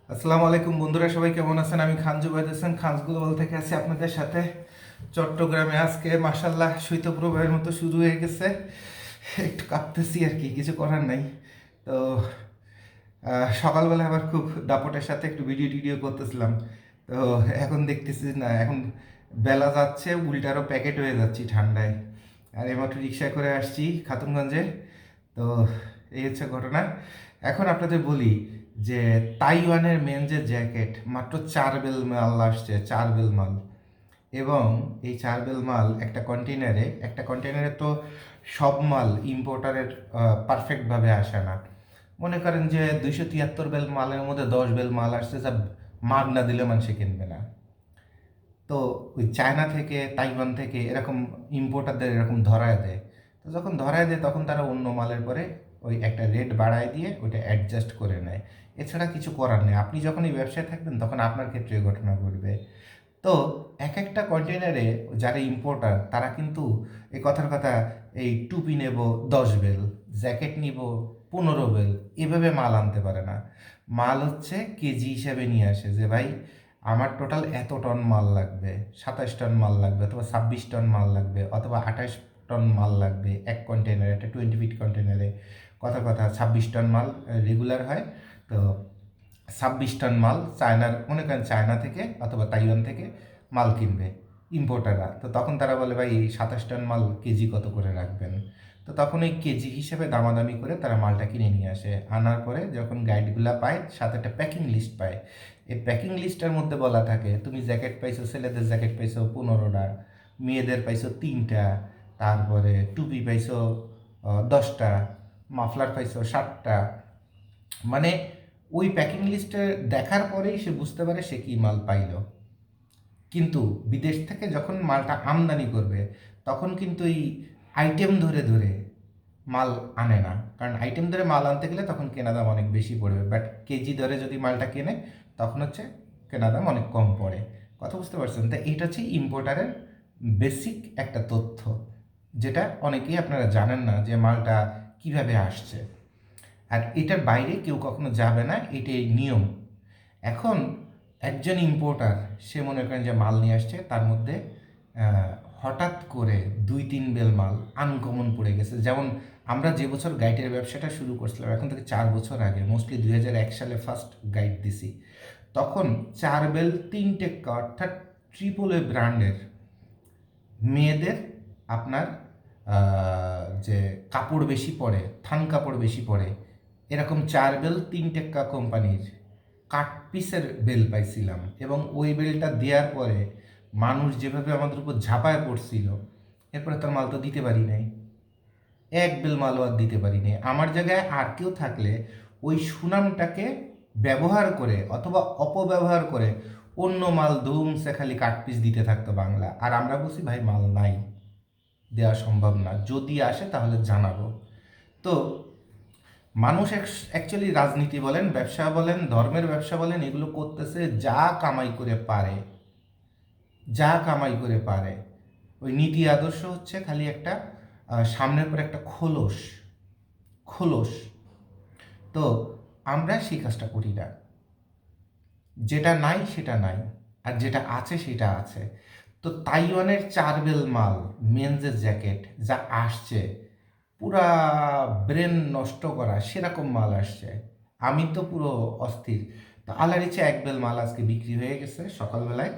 আসসালামু আলাইকুম বন্ধুরা, সবাই কেমন আছেন? আমি খান জুবাইদ হোসেন, খানজ গ্লোবাল থেকে আছি আপনাদের সাথে। চট্টগ্রামে আজকে মাশাল্লাহ শৈত্যপ্রবাহের মতো শুরু হয়ে গেছে। একটু কাঁপতেছি আর কি, কিছু করার নাই। তো সকালবেলা আবার খুব দাপটের সাথে একটু ভিডিও টিডিও করতেছিলাম। তো এখন দেখতেছি না, এখন বেলা যাচ্ছে উল্টারও প্যাকেট হয়ে যাচ্ছি ঠান্ডায়। আর এইমাত্র রিক্সায় করে আসছি খাতুনগঞ্জে। তো এই হচ্ছে ঘটনা। এখন আপনাদের বলি যে তাইওয়ানের মেন যে জ্যাকেট মাত্র 4 বেল মাল আসছে, 4 বেল মাল। এবং এই 4 বেল মাল একটা কন্টেনারে তো সব মাল ইম্পোর্টারের পারফেক্টভাবে আসে না। মনে করেন যে 273 বেল মালের মধ্যে 10 বেল মাল আসছে, যা মাগ না দিলে মানুষে কিনবে না। তো ওই চায়না থেকে তাইওয়ান থেকে এরকম ইম্পোর্টারদের এরকম ধরায় দেয়। তো যখন ধরায় দেয় তখন তারা অন্য মালের পরে ওই একটা রেট বাড়ায় দিয়ে ওইটা অ্যাডজাস্ট করে নেয়। এছাড়া কিছু করার নেই। আপনি যখন এই ব্যবসায় থাকবেন তখন আপনার ক্ষেত্রে এই ঘটনা ঘটবে। তো এক একটা কন্টেনারে যারা ইম্পোর্টার তারা কিন্তু এই কথার কথা, এই টুপি নেব 10 বেল, জ্যাকেট নিব 15 বেল, এভাবে মাল আনতে পারে না। মাল হচ্ছে কেজি হিসাবে নিয়ে আসে যে ভাই আমার টোটাল এত টন মাল লাগবে, 27 টন মাল লাগবে, অথবা 26 টন মাল লাগবে, অথবা 28 টন মাল লাগবে এক কন্টেনারে, একটা 20 ফিট কন্টেনারে। কথা কথা 26 টন মাল রেগুলার হয়। তো 26 টন মাল চায়নার, মনে করেন চায়না থেকে অথবা তাইওয়ান থেকে মাল কিনবে ইম্পোর্টাররা। তো তখন তারা বলে ভাই এই 27 টন মাল কেজি কত করে রাখবেন? তো তখন ওই কেজি হিসেবে দামাদামি করে তারা মালটা কিনে নিয়ে আসে। আনার পরে যখন গাইডগুলা পায়, সাথে একটা প্যাকিং লিস্ট পায়। এই প্যাকিং লিস্টের মধ্যে বলা থাকে তুমি জ্যাকেট পাইছো, ছেলেদের জ্যাকেট পাইছো 15টা, মেয়েদের পাইছো 3টা, তারপরে টুপি পাইছো 10টা, মাফলার পাইছো 7টা। মানে ওই প্যাকিং লিস্টে দেখার পরেই সে বুঝতে পারে সে কী মাল পাইল। কিন্তু বিদেশ থেকে যখন মালটা আমদানি করবে তখন কিন্তু এই আইটেম ধরে ধরে মাল আনে না, কারণ আইটেম ধরে মাল আনতে গেলে তখন কেনা দাম অনেক বেশি পড়বে। বাট কেজি ধরে যদি মালটা কেনে তখন হচ্ছে কেনা দাম অনেক কম পড়ে। কথা বুঝতে পারছেন? তো এইটা হচ্ছে ইম্পোর্টারের বেসিক একটা তথ্য, যেটা অনেকেই আপনারা জানেন না যে মালটা কিভাবে আসছে। আর এটার বাইরে কেউ কখনো যাবে না, এটাই নিয়ম। এখন একজন ইম্পোর্টার, সে মনে করেন যে মাল নিয়ে আসছে, তার মধ্যে আহ, হঠাৎ করে 2-3 বেল মাল আনকমন পড়ে গেছে। যেমন আমরা যে বছর গাইডের ব্যবসাটা শুরু করছিলাম, এখন থেকে 4 বছর আগে, মোস্টলি 2001 সালে ফার্স্ট গাইড দিছি, তখন 4 বেল 3 টেক্কা, অর্থাৎ ট্রিপল এ ব্র্যান্ডের মেয়েদের আপনার যে কাপড় বেশি পরে, থান কাপড় বেশি পরে, এরকম 4 বেল 3 টেক্কা কোম্পানির কাট পিসের বেল পাইছিলাম। এবং ওই বেলটা দেওয়ার পরে মানুষ যেভাবে আমাদের উপর ঝাঁপায় পড়ছিল, এরপরে তার মাল তো দিতে পারি নাই, 1 বেল মালও আর দিতে পারি নাই। আমার জায়গায় আর কেউ থাকলে ওই সুনামটাকে ব্যবহার করে অথবা অপব্যবহার করে অন্য মাল ধুমসে খালি কাট পিস দিতে থাকতো বাংলা। আর আমরা বলছি ভাই মাল নাই, দেওয়া সম্ভব না, যদি আসে তাহলে জানাবো। তো মানুষ অ্যাকচুয়ালি রাজনীতি বলেন, ব্যবসা বলেন, ধর্মের ব্যবসা বলেন, এগুলো করতেছে যা কামাই করে পারে, যা কামাই করে পারে। ওই নীতি আদর্শ হচ্ছে খালি একটা সামনের পর একটা খোলস, খোলস। তো আমরা সেই কাজটা করি না। যেটা নাই সেটা নাই, আর যেটা আছে সেটা আছে। তো তাইওয়ানের 4 বেল মাল মেনজের জ্যাকেট যা আসছে, পুরা ব্রেন নষ্ট করা সেরকম মাল আসছে। আমি তো পুরো অস্থির। তো আল্লাহর ইচ্ছে 1 বেল মাল আজকে বিক্রি হয়ে গেছে সকালবেলায়।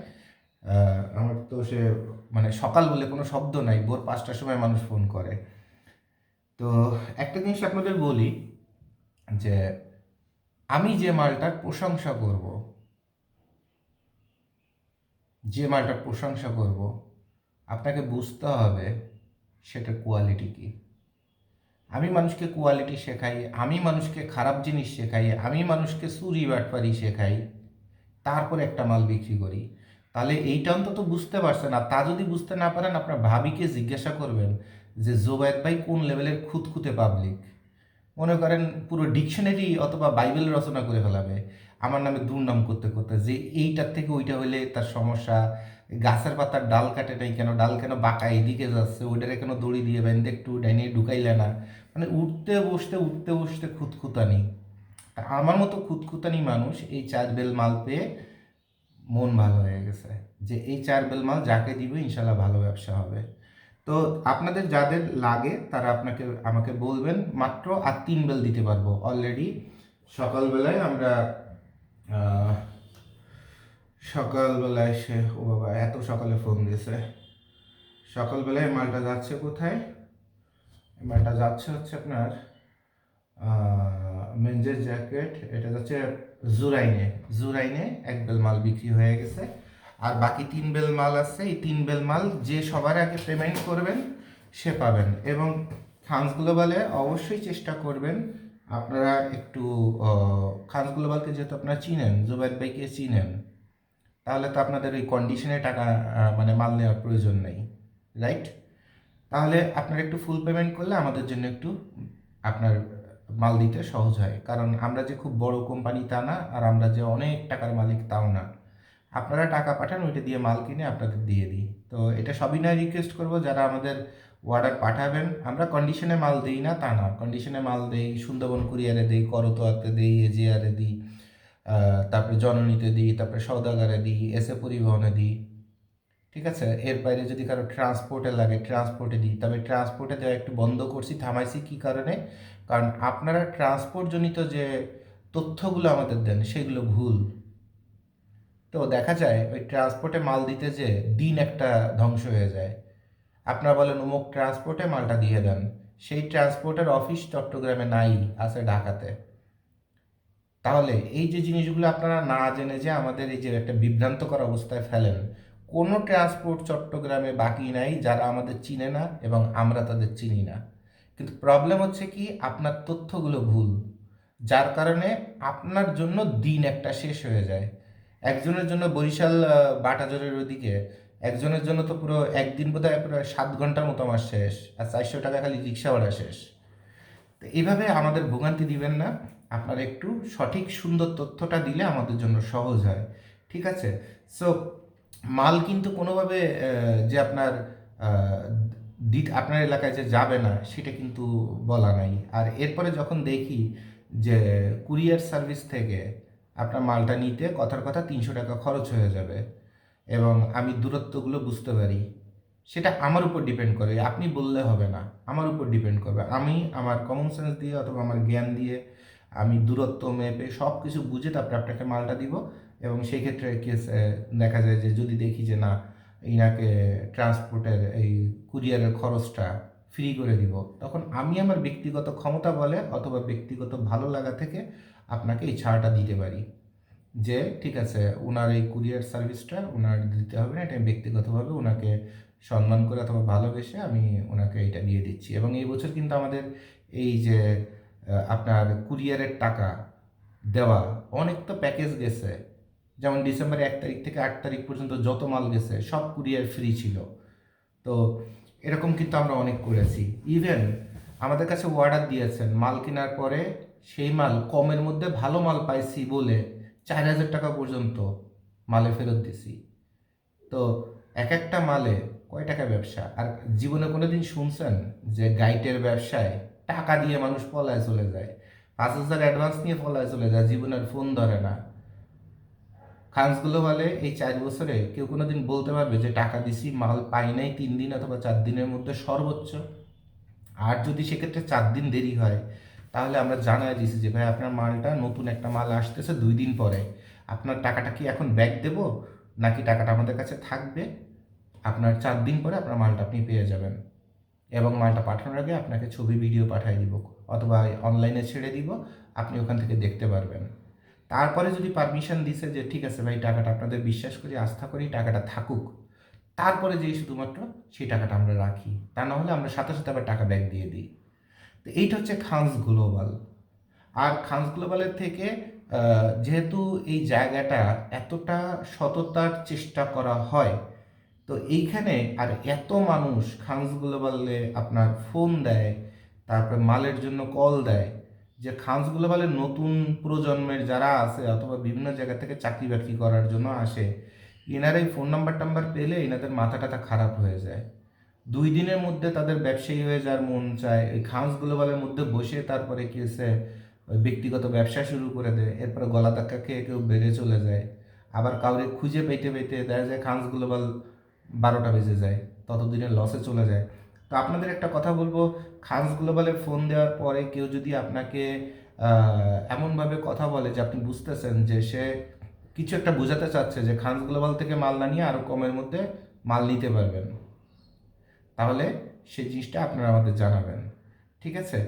আমার তো সে, মানে সকাল বলে কোনো শব্দ নাই, ভোর 5টার সময় মানুষ ফোন করে। তো একটা জিনিস আপনাদের বলি যে আমি যে মালটার প্রশংসা করব, যে মালটার প্রশংসা করব, আপনাকে বুঝতে হবে সেটার কোয়ালিটি কী। আমি মানুষকে কোয়ালিটি শেখাই, আমি মানুষকে খারাপ জিনিস শেখাই, আমি মানুষকে চুরি বাটপারি শেখাই, তারপরে একটা মাল বিক্রি করি। তাহলে এইটা অন্তত বুঝতে পারছেন। আর তা যদি বুঝতে না পারেন, আপনার ভাবিকে জিজ্ঞাসা করবেন যে জোবায়েদ ভাই কোন লেভেলের খুঁতখুঁতে পাবলিক। মনে করেন পুরো ডিকশনারি অথবা বাইবেল রচনা করে ফেলাবে আমার নামে দুর্নাম করতে করতে, যে এইটার থেকে ওইটা হইলে তার সমস্যা, গাছের পাতার ডাল কাটে নাই কেন, ডাল কেন বাঁকা এদিকে যাচ্ছে, ওইটারে কেন দড়ি দিয়ে বেঁধে একটু ডাইনে ঢুকাইলে না। মানে উঠতে বসতে খুঁতখুঁতানি। তা আমার মতো খুঁতখুঁতানি মানুষ এই 4 বেল মাল পেয়ে মন ভালো হয়ে গেছে যে এই 4 বেল মাল যাকে দিব ইনশাল্লাহ ভালো ব্যবসা হবে। তো আপনাদের যাদের লাগে তারা আমাকে বলবেন, মাত্র আর 3 বেল দিতে পারবো। অলরেডি সকালবেলায় আমরা আহ, সকালবেলায় ও বাবা এত সকালে ফোন দিয়েছে। সকালবেলায় মালটা যাচ্ছে কোথায়? মালটা যাচ্ছে হচ্ছে আপনার মেঞ্জের জ্যাকেট, এটা যাচ্ছে জুরাইনে। জুরাইনে 1 বেল মাল বিক্রি হয়ে গেছে, আর বাকি 3 বেল মাল আছে। এই 3 বেল মাল যে সবার আগে পেমেন্ট করবেন সে পাবেন। এবং খানস গ্লোবালে অবশ্যই চেষ্টা করবেন আপনারা একটু খানস গ্লোবালকে যেহেতু আপনারা চিনেন, জুবাইর ভাইকে চিনেন, তাহলে তো আপনাদের ওই কন্ডিশনে টাকা মানে মাল নেওয়ার প্রয়োজন নেই, রাইট? তাহলে আপনার একটু ফুল পেমেন্ট করলে আমাদের জন্য একটু আপনার মাল দিতে সহজ হয়। কারণ আমরা যে খুব বড় কোম্পানি তা না, আর আমরা যে অনেক টাকার মালিক তাও না। আপনারা টাকা পাঠান, ওইটা দিয়ে মাল কিনে আপনাদের দিয়ে দিই। তো এটা সবিনয় রিকোয়েস্ট করব, যারা আমাদের অর্ডার পাঠাবেন, আমরা কন্ডিশনে মাল দিই না তা না, কন্ডিশনে মাল দেই, সুন্দরবন কুরিয়ারে দিই, করতোয়াতে দিই, এজিআরে দিই, তারপরে জননীতে দিই, তারপরে সওদাগরে দিই, এসএ পরিবহনে দিই, ঠিক আছে? এর বাইরে যদি কারো ট্রান্সপোর্টে লাগে ট্রান্সপোর্টে দিই। তবে ট্রান্সপোর্টে দেওয়া একটু বন্ধ করছি, থামাইছি। কী কারণে? কারণ আপনারা ট্রান্সপোর্টজনিত যে তথ্যগুলো আমাদের দেন সেগুলো ভুল। তো দেখা যায় ওই ট্রান্সপোর্টে মাল দিতে যে দিন একটা ধ্বংস হয়ে যায়। আপনারা বলেন অমুক ট্রান্সপোর্টে মালটা দিয়ে দেন, সেই ট্রান্সপোর্টের অফিস চট্টগ্রামে নাই, আছে ঢাকাতে। তাহলে এই যে জিনিসগুলো আপনারা না জেনে যে আমাদের এই যে একটা বিভ্রান্তকর অবস্থায় ফেলেন, কোনো ট্রান্সপোর্ট চট্টগ্রামে বাকি নাই যারা আমাদের চিনে না এবং আমরা তাদের চিনি না। কিন্তু প্রবলেম হচ্ছে কি, আপনার তথ্যগুলো ভুল, যার কারণে আপনার জন্য দিন একটা শেষ হয়ে যায়। একজনের জন্য বরিশাল বাটাজোরের ওদিকে, একজনের জন্য তো পুরো একদিন বোধহয় পুরো 7 ঘন্টার মতো আমার শেষ, আর 400 টাকা খালি রিক্সা ভাড়া শেষ। তো এইভাবে আমাদের ভোগান্তি দিবেন না। আপনারা একটু সঠিক সুন্দর তথ্যটা দিলে আমাদের জন্য সহজ হয়, ঠিক আছে? সো মাল কিন্তু কোনোভাবে যে আপনার আপনার এলাকায় যে যাবে না সেটা কিন্তু বলা নাই। আর এরপরে যখন দেখি যে কুরিয়ার সার্ভিস থেকে আপনার মালটা নিতে কথার কথা 300 টাকা খরচ হয়ে যাবে, এবং আমি দূরত্বগুলো বুঝতে পারি, সেটা আমার উপর ডিপেন্ড করে, আপনি বললে হবে না, আমার উপর ডিপেন্ড করবে। আমি আমার কমন সেন্স দিয়ে অথবা আমার জ্ঞান দিয়ে আমি দূরত্ব মেপে সব কিছু বুঝে তারপরে আপনাকে মালটা দিব। এবং সেই ক্ষেত্রে দেখা যায় যে যদি দেখি যে না, ইনাকে ট্রান্সপোর্টের এই কুরিয়ারের খরচটা ফ্রি করে দিব, তখন আমি আমার ব্যক্তিগত ক্ষমতা বলে অথবা ব্যক্তিগত ভালো লাগা থেকে আপনাকে এই ছাড়টা দিতে পারি যে ঠিক আছে, ওনার এই কুরিয়ার সার্ভিসটা ওনার দিতে হবে না, এটা আমি ব্যক্তিগতভাবে ওনাকে সম্মান করে অথবা ভালোবেসে আমি ওনাকে এটা দিয়ে দিচ্ছি। এবং এই বছর কিন্তু আমাদের এই যে আপনার কুরিয়ারের টাকা দেওয়া অনেক তো প্যাকেজ গেছে। যেমন ডিসেম্বরের 1 তারিখ থেকে 8 তারিখ পর্যন্ত যত মাল গেছে সব কুরিয়ার ফ্রি ছিল। তো এরকম কিন্তু আমরা অনেক করেছি। ইভেন আমাদের কাছে অর্ডার দিয়েছেন, মাল কেনার পরে সেই মাল কমের মধ্যে ভালো মাল পাইছি বলে 4,000 টাকা পর্যন্ত মালে ফেরত দিছি। তো এক একটা মালে কয় টাকা ব্যবসা? আর জীবনে কোনো দিন শুনছেন যে গাইটের ব্যবসায় টাকা দিয়ে মানুষ পলায় চলে যায়, 5,000 অ্যাডভান্স নিয়ে পলায় চলে যায়, জীবনের ফোন ধরে না? খানসগুলো বলে এই 4 বছরে কেউ কোনো দিন বলতে পারবে যে টাকা দিছি মাল পাই নাই 3 দিন অথবা 4 দিনের মধ্যে সর্বোচ্চ? আর যদি সেক্ষেত্রে 4 দিন দেরি হয়, তাহলে আমরা জানাই দিছি যে ভাই আপনার মালটা নতুন একটা মাল আসতেছে 2 দিন পরে, আপনার টাকাটা কি এখন ব্যাক দেব নাকি টাকাটা আমাদের কাছে থাকবে? আপনার 4 দিন পরে আপনার মালটা আপনি পেয়ে যাবেন, এবং মালটা পাঠানোর আগে আপনাকে ছবি ভিডিও পাঠিয়ে দিব অথবা অনলাইনে ছেড়ে দিব, আপনি ওখান থেকে দেখতে পারবেন। তারপরে যদি পারমিশন দিছে যে ঠিক আছে ভাই টাকাটা আপনাদের বিশ্বাস করি আস্থা করি টাকাটা থাকুক, তারপরে যেই শুধুমাত্র সেই টাকাটা আমরা রাখি, তা না হলে আমরা সাথে সাথে আবার টাকা ব্যাক দিয়ে দিই। তো এইটা হচ্ছে খানস গ্লোবাল। আর খানস গ্লোবালের থেকে যেহেতু এই জায়গাটা এতটা সততার চেষ্টা করা হয়, তো এইখানে আর এত মানুষ খানস গ্লোবালে আপনার ফোন দেয়, তারপরে মালের জন্য কল দেয়, যে খানস গ্লোবালের নতুন প্রজন্মের যারা আছে অথবা বিভিন্ন জায়গা থেকে চাকরি বাকরি করার জন্য আসে, এনার এই ফোন নাম্বার টাম্বার পেলে এনাদের মাথা টাথা খারাপ হয়ে যায়। 2 দিনের মধ্যে তাদের ব্যবসায়ী হয়ে যাওয়ার মন চায়, এই খানস গ্লোবালের মধ্যে বসে তারপরে কি হচ্ছে ওই ব্যক্তিগত ব্যবসা শুরু করে দেয়, এরপরে গলা ধাক্কা খেয়ে কেউ বেড়ে চলে যায়, আবার কাউরে খুঁজে পেতে পেতে দেখা যায় খানস গ্লোবাল 12টা বেজে যায়, ততদিনে লসে চলে যায়। তো আপনাদের একটা কথা বলবো, খানস গ্লোবালে ফোন দেওয়ার পরে কেউ যদি আপনাকে এমনভাবে কথা বলে যে আপনি বুঝতেছেন যে সে কিছু একটা বোঝাতে চাচ্ছে যে খানস গ্লোবাল থেকে মাল না নিয়ে আরও কমের মধ্যে মাল নিতে পারবেন, তাহলে সেই জিনিসটা আপনারা আমাদের জানাবেন, ঠিক আছে?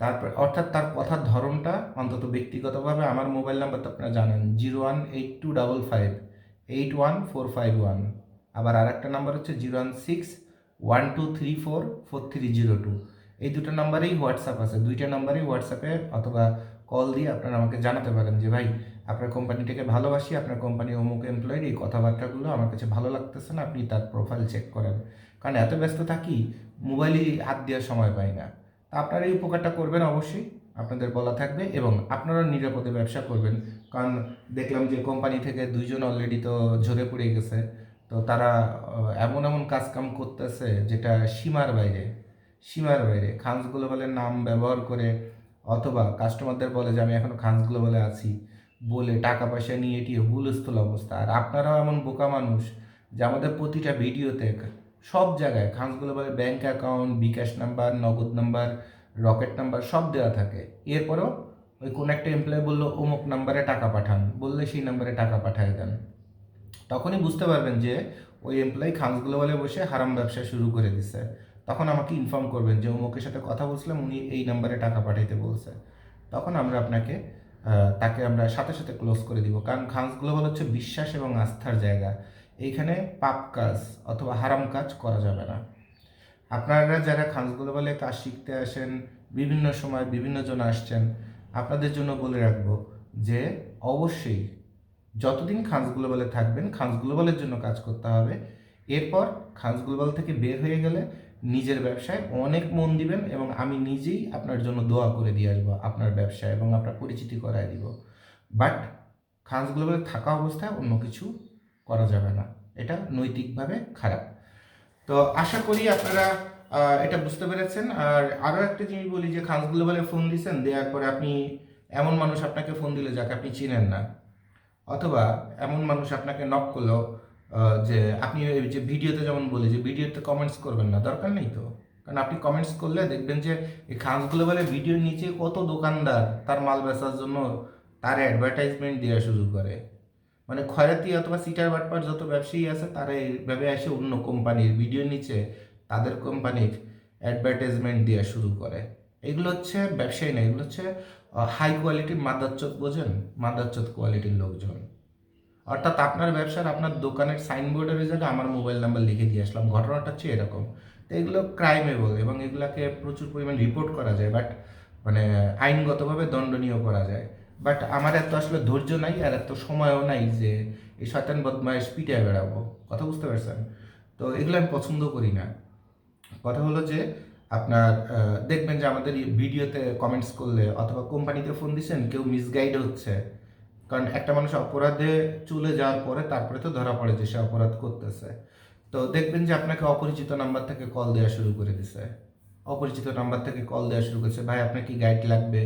তারপর অর্থাৎ তার কথার ধরনটা অন্তত ব্যক্তিগতভাবে আমার মোবাইল নাম্বার তো আপনারা জানেন 018255 81451, আবার আর একটা নাম্বার হচ্ছে 01612344302। এই দুটো নাম্বারেই হোয়াটসঅ্যাপ আছে, দুইটা নাম্বারেই হোয়াটসঅ্যাপে অথবা কল দিয়ে আপনারা আমাকে জানাতে পারেন যে ভাই আপনার কোম্পানিটাকে ভালোবাসি, আপনার কোম্পানি অমুক এমপ্লয়ের এই কথাবার্তাগুলো আমার কাছে ভালো লাগতেছে না, আপনি তার প্রোফাইল চেক করেন। কারণ এত ব্যস্ত থাকি মোবাইলই হাত দেওয়ার সময় পাই না। তা আপনারা এই উপকারটা করবেন অবশ্যই, আপনাদের বলা থাকবে, এবং আপনারা নিরাপদে ব্যবসা করবেন। কারণ দেখলাম যে কোম্পানি থেকে 2জন অলরেডি তো ঝরে পড়ে গেছে, তো তারা এমন এমন কাজকাম করতেছে যেটা সীমার বাইরে খানস গ্লোবালের নাম ব্যবহার করে, অথবা কাস্টমারদের বলে যে আমি এখনও খানস গ্লোবালে আছি বলে টাকা পয়সা নিয়ে এটি হুলস্থুল অবস্থা। আর আপনারাও এমন বোকা মানুষ যে আমাদের প্রতিটা ভিডিওতে সব জায়গায় খানস গ্লোবালের ব্যাংক অ্যাকাউন্ট, বিকাশ নাম্বার, নগদ নাম্বার, রকেট নাম্বার সব দেওয়া থাকে। এরপরেও ওই কোন একটা এমপ্লয় বললো অমুক নাম্বারে টাকা পাঠান, বললে সেই নাম্বারে টাকা পাঠিয়ে দেন, তখনই বুঝতে পারবেন যে ওই এমপ্লয়ি খানস গ্লোবালে বসে হারাম ব্যবসা শুরু করে দিছে। তখন আমাকে ইনফর্ম করবেন যে অমুকের সাথে কথা বলছিলাম, উনি এই নাম্বারে টাকা পাঠাইতে বলছে। তখন আমরা আপনাকে তাকে আমরা সাথে সাথে ক্লোজ করে দিব। কারণ খানস গ্লোবাল হচ্ছে বিশ্বাস এবং আস্থার জায়গা, এইখানে পাপ কাজ অথবা হারাম কাজ করা যাবে না। আপনারা যারা খানস গ্লোবালে কাজ শিখতে আসেন, বিভিন্ন সময় বিভিন্ন জন আসছেন, আপনাদের জন্য বলে রাখবো যে অবশ্যই যতদিন খানস গ্লোবালে থাকবেন খানস গ্লোবালের জন্য কাজ করতে হবে। এরপর খানস গ্লোবাল থেকে বের হয়ে গেলে নিজের ব্যবসায় অনেক মন দিবেন, এবং আমি নিজেই আপনার জন্য দোয়া করে দিয়ে আসবো আপনার ব্যবসায় এবং আপনার পরিচিতি করায় দিব। বাট খানস গ্লোবালে থাকা অবস্থায় অন্য কিছু করা যাবে না, এটা নৈতিকভাবে খারাপ। তো আশা করি আপনারা এটা বুঝতে পেরেছেন। আর আরও একটা জিনিস বলি যে খানস গ্লোবালে ফোন দিয়েছেন, দেওয়ার পরে আপনি এমন মানুষ আপনাকে ফোন দিলে যাকে আপনি চিনেন না, অথবা এমন মানুষ আপনাকে নক করলো যে আপনি ওই যে ভিডিওতে যেমন বলি যে ভিডিওতে কমেন্টস করবেন না, দরকার নেই তো। কারণ আপনি কমেন্টস করলে দেখবেন যে এই খানস গ্লোবালের ভিডিওর নিচে কত দোকানদার তার মাল বেচার জন্য তার অ্যাডভার্টাইজমেন্ট দেওয়া শুরু করে। মানে খয়রাতি অথবা সিটার বাটপার যত ব্যবসায়ী আছে তারা এইভাবে এসে অন্য কোম্পানির ভিডিওর নিচে তাদের কোম্পানির অ্যাডভার্টাইজমেন্ট দেওয়া শুরু করে। এগুলো হচ্ছে ব্যবসায়ী না, এগুলো হচ্ছে হাই কোয়ালিটির মাদারচোদ, বোঝেন, মাদারচোদ কোয়ালিটির লোকজন। অর্থাৎ আপনার ব্যবসার আপনার দোকানের সাইনবোর্ডের জায়গায় আমার মোবাইল নাম্বার লিখে দিয়ে আসলাম, ঘটনাটা হচ্ছে এরকম। তো এগুলো ক্রাইমেবল এবং এগুলাকে প্রচুর পরিমাণ রিপোর্ট করা যায়, বাট মানে আইনগতভাবে দণ্ডনীয় করা যায়। বাট আমার এত আসলে ধৈর্য নাই আর এত সময়ও নাই যে এই শয়তান বদমাইশ পিটায় বেড়াবো, কথা বুঝতে পারছেন? তো এগুলো আমি পছন্দ করি না। কথা হলো যে আপনার দেখবেন যে আমাদের ভিডিওতে কমেন্টস করলে অথবা কোম্পানিতে ফোন দিচ্ছেন কেউ মিসগাইড হচ্ছে, কারণ একটা মানুষ অপরাধে চলে যাওয়ার পরে তারপরে তো ধরা পড়ে যে সে অপরাধ করতেছে। তো দেখবেন যে আপনাকে অপরিচিত নাম্বার থেকে কল দেওয়া শুরু করে দিছে, অপরিচিত নাম্বার থেকে কল দেওয়া শুরু করেছে, ভাই আপনার কি গাইড লাগবে,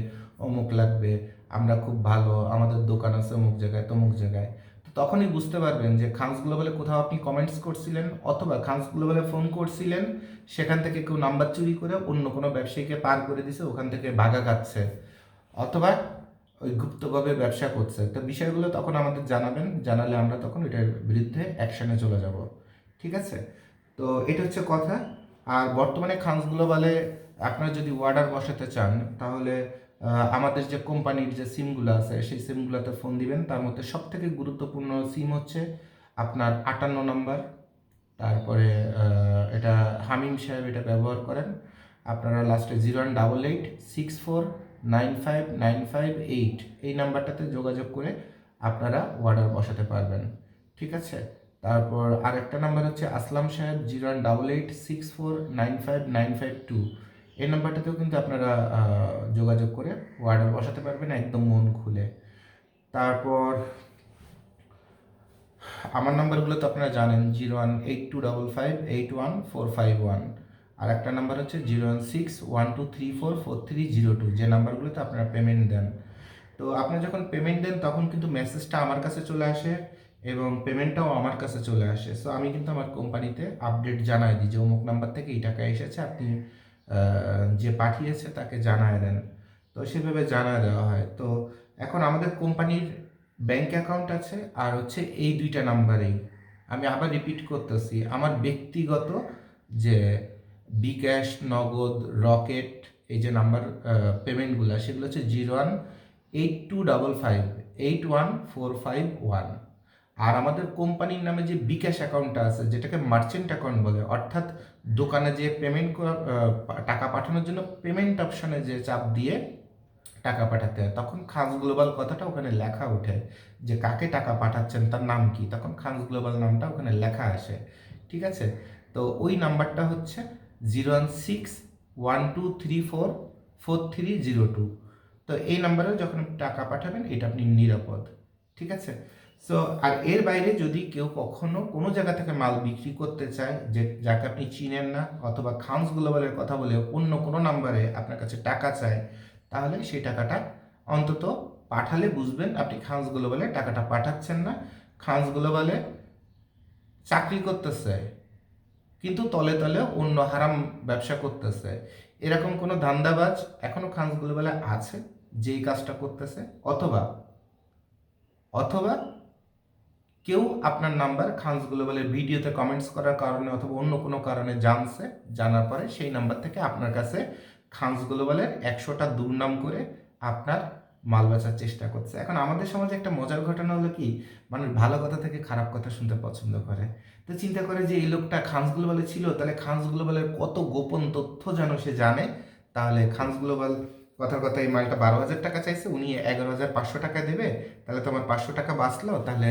অমুক লাগবে, আমরা খুব ভালো, আমাদের দোকান আছে অমুক জায়গায় তমুক জায়গায়। তো তখনই বুঝতে পারবেন যে খানস গ্লোবালে কোথাও আপনি কমেন্টস করছিলেন অথবা খানস গ্লোবালে ফোন করছিলেন, সেখান থেকে কেউ নাম্বার চুরি করে অন্য কোনো ব্যবসায়ীকে পার করে দিছে, ওখান থেকে ভাগা খাচ্ছে, অথবা ওই গুপ্তভাবে ব্যবসা করছে। তো বিষয়গুলো তখন আমাদের জানাবেন, জানালে আমরা তখন এটার বিরুদ্ধে অ্যাকশনে চলে যাব, ঠিক আছে? তো এটা হচ্ছে কথা। আর বর্তমানে খানস গ্লোবালে আপনারা যদি অর্ডার বসাতে চান তাহলে আমাদের যে কোম্পানির যে সিমগুলো আছে সেই সিমগুলোতে ফোন দিবেন। তার মধ্যে সবথেকে গুরুত্বপূর্ণ সিম হচ্ছে আপনার 58 নম্বর, তারপরে এটা হামিম সাহেব এটা ব্যবহার করেন। আপনারা লাস্টে 0188649595 8 এই নাম্বারটাতে যোগাযোগ করে আপনারা অর্ডার বসাতে পারবেন, ঠিক আছে? তারপর আরেকটা নাম্বার হচ্ছে আসলাম সাহেব 0188649595 2, এই নাম্বারটাতেও কিন্তু আপনারা যোগাযোগ করে অর্ডার বসাতে পারবেন একদম মন খুলে। তারপর আমার নাম্বারগুলো তো আপনারা জানেন 0182558141। আর একটা নাম্বার হচ্ছে 01612344302, যে নাম্বারগুলোতে আপনারা পেমেন্ট দেন। তো আপনি যখন পেমেন্ট দেন তখন কিন্তু মেসেজটা আমার কাছে চলে আসে এবং পেমেন্টটাও আমার কাছে চলে আসে। সো আমি কিন্তু আমার কোম্পানিতে আপডেট জানাই দিই যে অমুক নাম্বার থেকে এই টাকা এসেছে, আপনি যে পাঠিয়েছে তাকে জানায় দেন। তো সেভাবে জানায় দেওয়া হয়। তো এখন আমাদের কোম্পানির ব্যাংক অ্যাকাউন্ট আছে আর হচ্ছে এই দুইটা নাম্বারেই, আমি আবার রিপিট করতেছি, আমার ব্যক্তিগত যে বিকাশ, নগদ, রকেট, এই যে নাম্বার পেমেন্টগুলো সেগুলো হচ্ছে 018255 81451। আর আমাদের কোম্পানির নামে যে বিকাশ অ্যাকাউন্টটা আছে যেটাকে মার্চেন্ট অ্যাকাউন্ট বলে, অর্থাৎ দোকানে যে পেমেন্ট টাকা পাঠানোর জন্য পেমেন্ট অপশানে যে চাপ দিয়ে টাকা পাঠাতে হয়, তখন খানস গ্লোবাল কথাটা ওখানে লেখা ওঠে যে কাকে টাকা পাঠাচ্ছেন, তার নাম কি, তখন খানস গ্লোবাল নামটা ওখানে লেখা আসে। ঠিক আছে? তো ওই নাম্বারটা হচ্ছে 01612344302। তো এই নাম্বারে যখন আপনি টাকা পাঠাবেন এটা আপনি নিরাপদ। ঠিক আছে? সো আর এর বাইরে যদি কেউ কখনো কোনো জায়গা থেকে মাল বিক্রি করতে চায় যে যাকে আপনি চিনেন না, অথবা খানস গ্লোবালের কথা বলে অন্য কোনো নাম্বারে আপনার কাছে টাকা চায়, তাহলে সেই টাকাটা অন্তত পাঠালে বুঝবেন আপনি খানস গ্লোবালে টাকাটা পাঠাচ্ছেন না। খানস গ্লোবালে চাকরি করতেছে কিন্তু তলে তলে অন্য হারাম ব্যবসা করতেছে, এরকম কোনো ধান্দাবাজ এখনো খানস গ্লোবালে আছে যেই কাজটা করতেছে, অথবা অথবা কেউ আপনার নাম্বার খানস গ্লোবালের ভিডিওতে কমেন্টস করার কারণে অথবা অন্য কোনো কারণে জানছে, জানার পরে সেই নাম্বার থেকে আপনার কাছে খানস গ্লোবালের 100টা দুর্নাম করে আপনার মাল বেচার চেষ্টা করছে। এখন আমাদের সমাজে একটা মজার ঘটনা হলো কি, মানুষ ভালো কথা থেকে খারাপ কথা শুনতে পছন্দ করে। তো চিন্তা করে যে এই লোকটা খানস গ্লোবালে ছিল, তাহলে খানস গ্লোবালের কত গোপন তথ্য যেন সে জানে। তাহলে খানস গ্লোবাল কথার কথা এই মালটা 12,000 টাকা চাইছে, উনি 11,500 টাকা দেবে, তাহলে তো আমার 500 টাকা বাঁচলো, তাহলে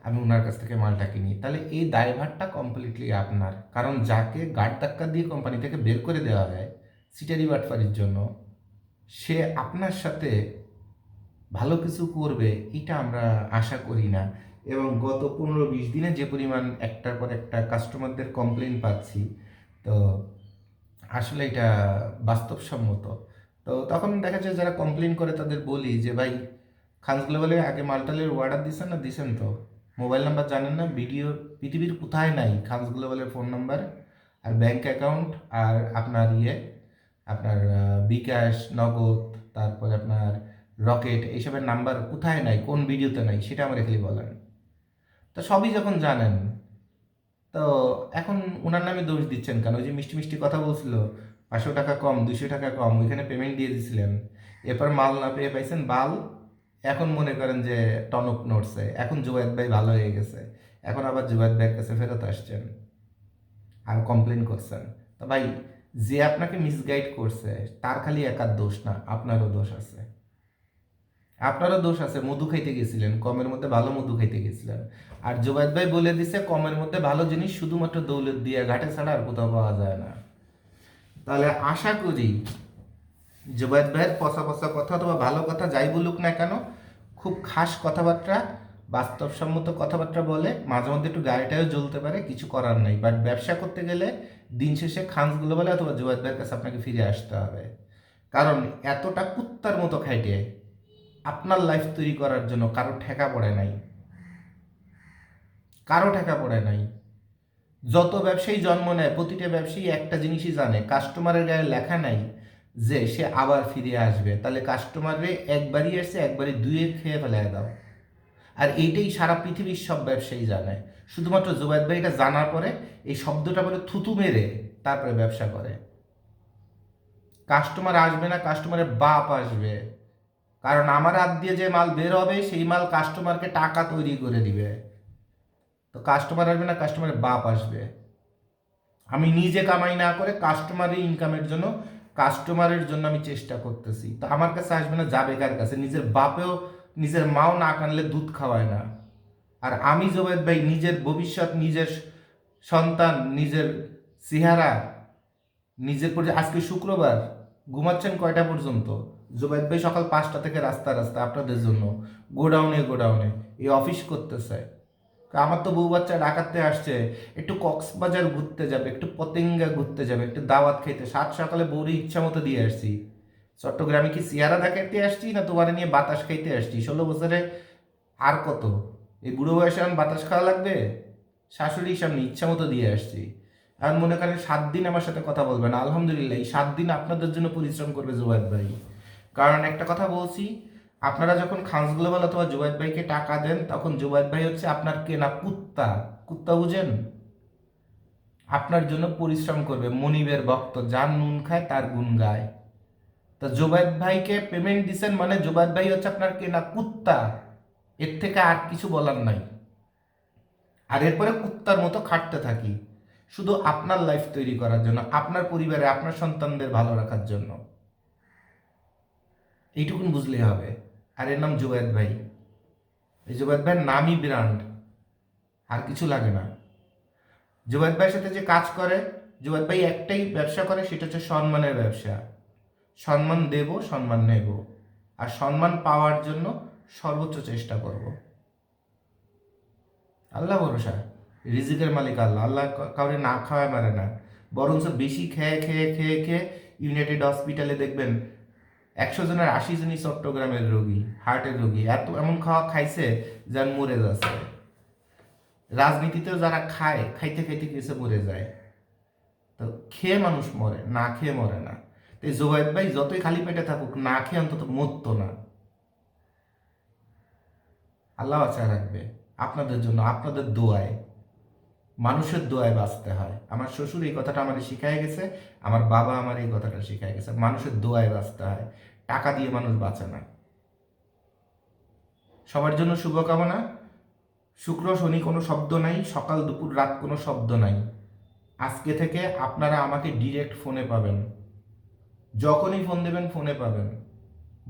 আমি ওনার কাছ থেকে মালটা কিনি। তাহলে এই দায়ভারটা কমপ্লিটলি আপনার, কারণ যাকে গাড় ধাক্কা দিয়ে কোম্পানি থেকে বের করে দেওয়া হয় সিটারি বাটফারির জন্য, সে আপনার সাথে ভালো কিছু করবে এটা আমরা আশা করি না। এবং গত 15-20 দিনে যে পরিমাণ একটার পর একটা কাস্টমারদের কমপ্লেন পাচ্ছি, তো আসলে এটা বাস্তবসম্মত। তো তখন দেখা যায় যারা কমপ্লেন করে তাদের বলি যে ভাই, খানস গ্লোবালে আগে মালটালের অর্ডার দিচ্ছেন না, দিছেন তো? মোবাইল নাম্বার জানেন না? ভিডিও পৃথিবীর কোথায় নাই খানস গ্লোবালের ফোন নাম্বার আর ব্যাংক অ্যাকাউন্ট আর আপনার আপনার বিকাশ, নগদ, তারপরে আপনার রকেট, এইসবের নাম্বার কোথায় নাই, কোন ভিডিওতে নাই সেটা আমার খালি বলেন। তো সবই যখন জানেন, তো এখন ওনার নামে দোষ দিচ্ছেন কেন? ওই যে মিষ্টি মিষ্টি কথা বলছিল, 500 টাকা কম, 200 টাকা কম, ওইখানে পেমেন্ট দিয়ে দিয়েছিলেন, এরপর মাল না পেয়ে পাইছেন বাল। এখন মনে করেন যে টনক নড়ছে, এখন জুবায়েদ ভাই ভালো হয়ে গেছে, এখন আবার জুবায়েদ ভাইয়ের কাছে ফেরত আসছেন আর কমপ্লেন করছেন। তো ভাই, যে আপনাকে মিসগাইড করছে তার খালি একার দোষ না, আপনারও দোষ আছে। আপনারও দোষ আছে, মধু খাইতে গেছিলেন, কমের মধ্যে ভালো মধু খাইতে গেছিলেন। আর জুবায়েদ ভাই বলে দিছে কমের মধ্যে ভালো জিনিস শুধুমাত্র দৌলত দিয়ে ঘাটে ছাড়া আর কোথাও পাওয়া যায় না। তাহলে আশা করি জুবায়েদ ভাইয়ের পচা পচা কথা অথবা ভালো কথা যাই বলুক না কেন, খুব খাস কথাবার্তা, বাস্তবসম্মত কথাবার্তা বলে, মাঝে মধ্যে একটু গাড়িটাও জ্বলতে পারে, কিছু করার নেই। বাট ব্যবসা করতে গেলে দিন শেষে খানস গ্লোবালে অথবা জুবায়েদ ভাইয়ের কাছে আপনাকে ফিরে আসতে হবে। কারণ এতটা কুত্তার মতো খাইটে আপনার লাইফ তৈরি করার জন্য কারো ঠেকা পড়ে নাই, কারো ঠেকা পড়ে নাই। যত ব্যবসায়ী জন্ম নেয় প্রতিটা ব্যবসায়ী একটা জিনিসই জানে, কাস্টমারের গায়ে লেখা নাই যে সে আবার ফিরে আসবে। তাহলে কাস্টমারে একবারই আসছে, একবারই দুয়ে খেয়ে ফেলে দাও। আর এইটাই সারা পৃথিবীর সব ব্যবসায়ী জানে। শুধুমাত্র জুবায়েদ ভাই এটা জানার পরে এই শব্দটা বলে থুতু মেরে তারপরে ব্যবসা করে। কাস্টমার আসবে না, কাস্টমারের বাপ আসবে। কারণ আমার হাত দিয়ে যে মাল বের হবে সেই মাল কাস্টমারকে টাকা তৈরি করে দিবে। তো কাস্টমার আসবে না, কাস্টমারের বাপ আসবে। আমি নিজে কামাই না করে কাস্টমারের ইনকামের জন্য, কাস্টমারের জন্য আমি চেষ্টা করতেছি। তো আমার কাছে আসবে না, যাবে কার কাছে? নিজের বাপেও, নিজের মাও না কানলে দুধ খাওয়ায় না। আর আমি জুবায়েদ ভাই নিজের ভবিষ্যৎ, নিজের সন্তান, নিজের চেহারা, নিজের পরে, আজকে শুক্রবার ঘুমাচ্ছেন কয়টা পর্যন্ত? জুবায়েদ ভাই সকাল 5টা থেকে রাস্তা রাস্তা আপনাদের জন্য, গোডাউনে গোডাউনে এই অফিস করতেছে। আমার তো বউ বাচ্চা ডাকাতে আসছে, একটু কক্সবাজার ঘুরতে যাবে, একটু পতেঙ্গা ঘুরতে যাবে, একটু দাওয়াত খেতে, সাত সকালে বউরি ইচ্ছা মতো দিয়ে আসছি। চট্টগ্রামে কি সিয়ারা দেখাইতে আসছি না তোমার নিয়ে বাতাস খাইতে আসছি? 16 বছরে আর কত? এই বুড়ো বয়সে এখন বাতাস খাওয়া লাগবে? শাশুড়ির সামনে ইচ্ছা মতো দিয়ে আসছি। আর মনে করেন 7 দিন আমার সাথে কথা বলবেন, আলহামদুলিল্লাহ এই 7 দিন আপনাদের জন্য পরিশ্রম করবে জুবায়েদ ভাই। কারণ একটা কথা বলছি, আপনারা যখন খানস গ্লোবাল অথবা জুবায়েদ ভাইকে টাকা দেন, তখন জুবায়েদ ভাই হচ্ছে আপনার কেনা কুত্তা। কুত্তা বুঝেন? আপনার জন্য পরিশ্রম করবে, মনিবের ভক্ত, যার নুন খায় তার গুণ গায়। তা জুবায়েদ ভাইকে পেমেন্ট দিছেন মানে জুবায়েদ ভাই হচ্ছে আপনার কেনা কুত্তা। এর থেকে আর কিছু বলার নাই। আর এরপরে কুত্তার মতো খাটতে থাকি, শুধু আপনার লাইফ তৈরি করার জন্য, আপনার পরিবারে আপনার সন্তানদের ভালো রাখার জন্য। এইটুকুন বুঝলেই হবে। আর এর নাম জুবায়েদ ভাই। এই জুবায়েদ ভাইয়ের নামই ব্র্যান্ড, আর কিছু লাগে না। জুবায়েদ ভাইয়ের সাথে যে কাজ করে, জুবায়েদ ভাই একটাই ব্যবসা করে, সেটা হচ্ছে সম্মানের ব্যবসা। সম্মান দেব, সম্মান নেব, আর সম্মান পাওয়ার জন্য সর্বোচ্চ চেষ্টা করব। আল্লাহ ভরসা, রিজিকের মালিক আল্লাহ। আল্লাহ কাউরে না খাওয়ায় মারে না, বরঞ্চ বেশি খেয়ে খেয়ে খেয়ে খেয়ে ইউনাইটেড হসপিটালে দেখবেন 100 জনের 80 জনই চট্টগ্রামের রোগী, হার্টের রোগী। এত এমন খাওয়া খাইছে যার মরে যাচ্ছে। রাজনীতিতেও যারা খায়, খাইতে খাইতে কিছু মরে যায়। তো খেয়ে মানুষ মরে, না খেয়ে মরে না। তো এই জোবায়েদ ভাই যতই খালি পেটে থাকুক, না খেয়ে অন্তত মরতো না। আল্লাহ বাঁচায় রাখবে আপনাদের জন্য, আপনাদের দোয়ায়। মানুষের দোয়ায় বাঁচতে হয়। আমার শ্বশুর এই কথাটা আমাদের শিখাই গেছে, আমার বাবা আমার এই কথাটা শিখাই গেছে, মানুষের দোয়ায় বাঁচতে হয়, টাকা দিয়ে মানুষ বাঁচে না। সবার জন্য শুভকামনা। শুক্র শনি কোনো শব্দ নাই, সকাল দুপুর রাত কোনো শব্দ নাই। আজকে থেকে আপনারা আমাকে ডিরেক্ট ফোনে পাবেন, যখনই ফোন দেবেন ফোনে পাবেন।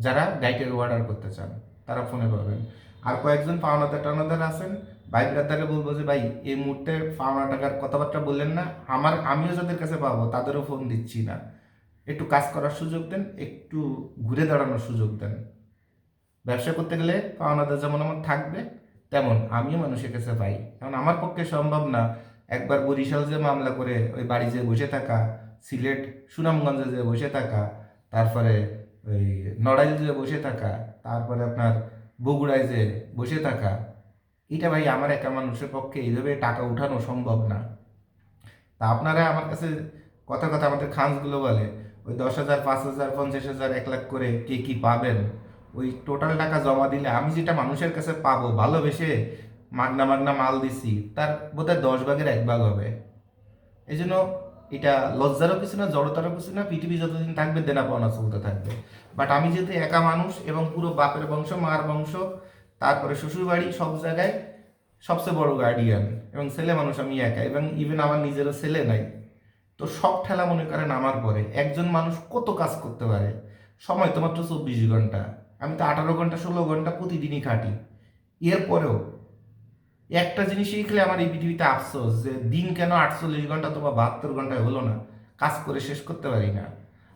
যারা ডাইটের অর্ডার করতে চান তারা ফোনে পাবেন। আর কয়েকজন পাওনাদার টাওনাদার আছেন, ভাই ব্রাদারে বলবো যে ভাই এই মুহূর্তে পাওনা টাকার কথাবার্তা বললেন না, আমিও যাদের কাছে পাবো তাদেরও ফোন দিচ্ছি না। একটু কাজ করার সুযোগ দেন, একটু ঘুরে দাঁড়ানোর সুযোগ দেন। ব্যবসা করতে গেলে পাওনাদার যেমন আমার থাকবে, তেমন আমিও মানুষের কাছে পাই। কারণ আমার পক্ষে সম্ভব না একবার বরিশাল যে মামলা করে ওই বাড়ি যে বসে থাকা, সিলেট সুনামগঞ্জে যে বসে থাকা, তারপরে ওই নড়াইল যে বসে থাকা, তারপরে আপনার বগুড়ায় যে বসে থাকা। এটা ভাই আমার একা মানুষের পক্ষে এইভাবে টাকা উঠানো সম্ভব না। তা আপনারা আমার কাছে কথা কথা আমাদের খানসগুলো বলে ওই 10,000, 5,000, 50,000, 1 লাখ করে কে কি পাবেন, ওই টোটাল টাকা জমা দিলে আমি যেটা মানুষের কাছে পাবো ভালোবেসে মাগনা মাগনা মাল দিছি, তার বোধহয় 10 ভাগের 1 ভাগ হবে। এই জন্য এটা লজ্জারও কিছু না, জড়তারও কিছু না। পৃথিবী যতদিন থাকবে দেনা পাওনা চলতে থাকবে। বাট আমি যেহেতু একা মানুষ এবং পুরো বাপের বংশ, মার বংশ, তারপরে শ্বশুর বাড়ি, সব জায়গায় সবচেয়ে বড় গার্ডিয়ান এবং ছেলে মানুষ আমি একা, এবং ইভেন আমার নিজেরও ছেলে নাই। তো সব ঠেলা মনে করেন আমার পরে। একজন মানুষ কত কাজ করতে পারে, সময় তো মাত্র 24 ঘন্টা। আমি তো 18 ঘন্টা 16 ঘন্টা প্রতিদিনই খাটি। এরপরেও একটা জিনিস শিখলে আমার এই পৃথিবীতে আফসোস যে দিন কেন 48 ঘন্টা অথবা 72 ঘন্টায় হলো না, কাজ করে শেষ করতে পারি না।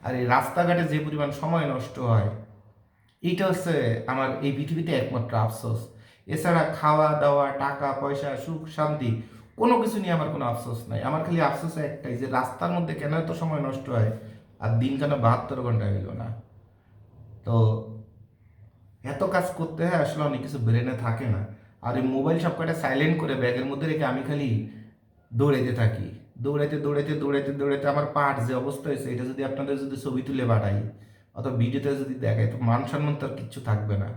আর এই রাস্তাঘাটে যে পরিমাণ সময় নষ্ট হয়, এইটা হচ্ছে আমার এই পৃথিবীতে একমাত্র আফসোস। এছাড়া খাওয়া দাওয়া, টাকা পয়সা, সুখ শান্তি, কোনো কিছু নিয়ে আমার কোনো আফসোস নাই। আমার খালি আফসোস একটাই যে রাস্তার মধ্যে কেন এত সময় নষ্ট হয় আর দিন কেন 72 ঘন্টা হইল না। তো এত কাজ করতে হয়, আসলে অনেক কিছু ব্রেনে থাকে না। আর এই মোবাইল সব কটা সাইলেন্ট করে ব্যাগের মধ্যে রেখে আমি খালি দৌড়াইতে থাকি। দৌড়াইতে দৌড়াইতে দৌড়াইতে দৌড়াইতে আমার পার যে অবস্থা হয়েছে, এটা যদি আপনাদের যদি ছবি তুলে পাঠাই অথবা ভিডিওতে যদি দেখাই, তো মান সম্মান তো আর কিচ্ছু থাকবে না,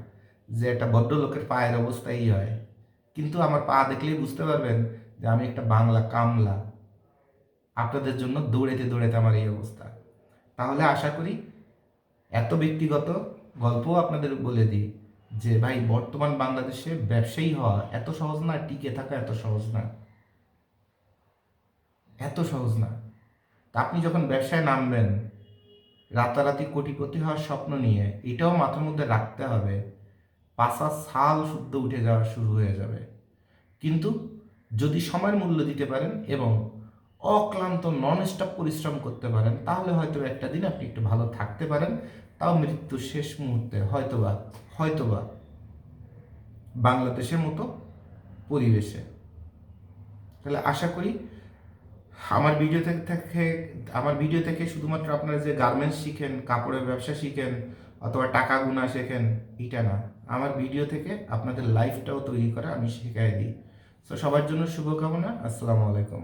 যে একটা ভদ্রলোকের পায়ের অবস্থা এই হয়। কিন্তু আমার পা দেখলেই বুঝতে পারবেন যে আমি একটা বাংলা কামলা। আপনাদের জন্য দৌড়াইতে দৌড়াইতে আমার এই অবস্থা। তাহলে আশা করি এত ব্যক্তিগত গল্পও আপনাদের বলে দিই যে ভাই বর্তমান বাংলাদেশে ব্যবসায়ী হওয়া এত সহজ না, টিকে থাকা এত সহজ না, এত সহজ না। তা আপনি যখন ব্যবসায় নামবেন রাতারাতি কোটিপতি হওয়ার স্বপ্ন নিয়ে, এটাও মাথার মধ্যে রাখতে হবে, পাশা সাল শুদ্ধ উঠে যাওয়া শুরু হয়ে যাবে। কিন্তু যদি সময়ের মূল্য দিতে পারেন এবং অক্লান্ত নন স্টপ পরিশ্রম করতে পারেন, তাহলে হয়তো একটা দিন আপনি একটু ভালো থাকতে পারেন, তাও মৃত্যুর শেষ মুহূর্তে হয়তোবা হয়তোবা বাংলাদেশের মতো পরিবেশে। তাহলে আশা করি আমার ভিডিও থেকে আমার ভিডিও থেকে শুধুমাত্র আপনারা যে গার্মেন্টস শিখেন, কাপড়ের ব্যবসা শিখেন অথবা টাকা গুনা শেখেন, এটা না, আমার ভিডিও থেকে আপনাদের লাইফটাও তৈরি করা আমি শেখাই দিই। তো সবার জন্য শুভকামনা। আসসালামু আলাইকুম।